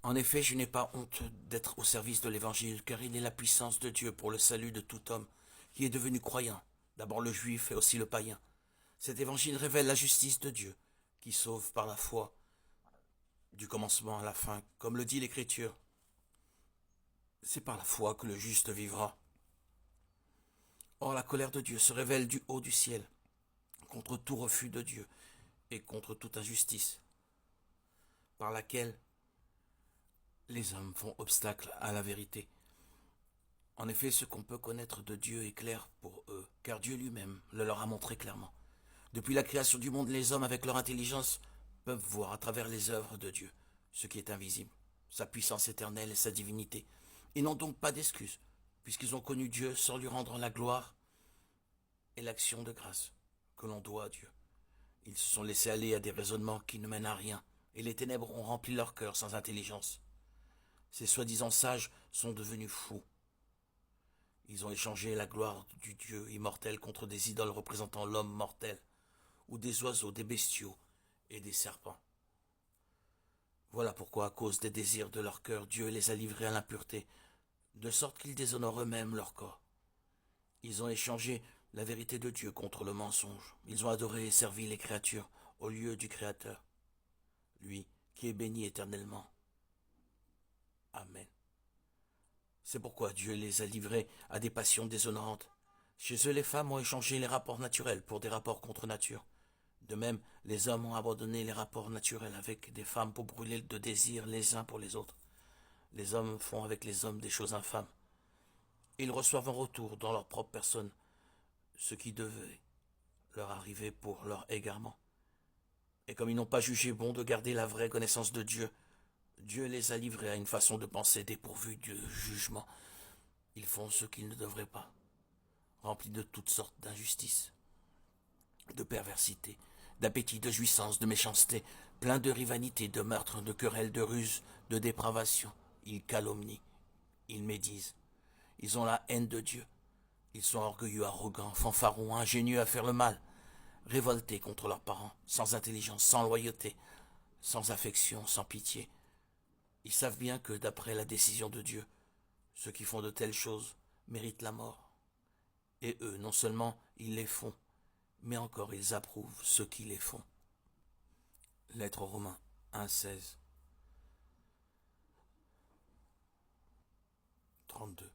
En effet, je n'ai pas honte d'être au service de l'Évangile, car il est la puissance de Dieu pour le salut de tout homme qui est devenu croyant, d'abord le juif et aussi le païen. Cet Évangile révèle la justice de Dieu, qui sauve par la foi, du commencement à la fin, comme le dit l'Écriture. C'est par la foi que le juste vivra. Or, la colère de Dieu se révèle du haut du ciel, contre tout refus de Dieu et contre toute injustice, par laquelle les hommes font obstacle à la vérité. En effet, ce qu'on peut connaître de Dieu est clair pour eux, car Dieu lui-même le leur a montré clairement. Depuis la création du monde, les hommes, avec leur intelligence, peuvent voir à travers les œuvres de Dieu ce qui est invisible, sa puissance éternelle et sa divinité. Ils n'ont donc pas d'excuses, puisqu'ils ont connu Dieu sans lui rendre la gloire et l'action de grâce que l'on doit à Dieu. Ils se sont laissés aller à des raisonnements qui ne mènent à rien, et les ténèbres ont rempli leur cœur sans intelligence. Ces soi-disant sages sont devenus fous. Ils ont échangé la gloire du Dieu immortel contre des idoles représentant l'homme mortel, ou des oiseaux, des bestiaux et des serpents. Voilà pourquoi, à cause des désirs de leur cœur, Dieu les a livrés à l'impureté, de sorte qu'ils déshonorent eux-mêmes leur corps. Ils ont échangé la vérité de Dieu contre le mensonge. Ils ont adoré et servi les créatures au lieu du Créateur, lui qui est béni éternellement. Amen. C'est pourquoi Dieu les a livrés à des passions déshonorantes. Chez eux, les femmes ont échangé les rapports naturels pour des rapports contre nature. De même, les hommes ont abandonné les rapports naturels avec des femmes pour brûler de désir les uns pour les autres. Les hommes font avec les hommes des choses infâmes. Ils reçoivent en retour, dans leur propre personne, ce qui devait leur arriver pour leur égarement. Et comme ils n'ont pas jugé bon de garder la vraie connaissance de Dieu, Dieu les a livrés à une façon de penser dépourvue de jugement. Ils font ce qu'ils ne devraient pas, remplis de toutes sortes d'injustices, de perversité, d'appétit, de jouissance, de méchanceté, pleins de rivalité, de meurtre, de querelles, de ruse, de dépravation. Ils calomnient, ils médisent. Ils ont la haine de Dieu. Ils sont orgueilleux, arrogants, fanfarons, ingénieux à faire le mal, révoltés contre leurs parents, sans intelligence, sans loyauté, sans affection, sans pitié. Ils savent bien que, d'après la décision de Dieu, ceux qui font de telles choses méritent la mort. Et eux, non seulement ils les font, mais encore ils approuvent ceux qui les font. Lettre aux Romains 1,16 32.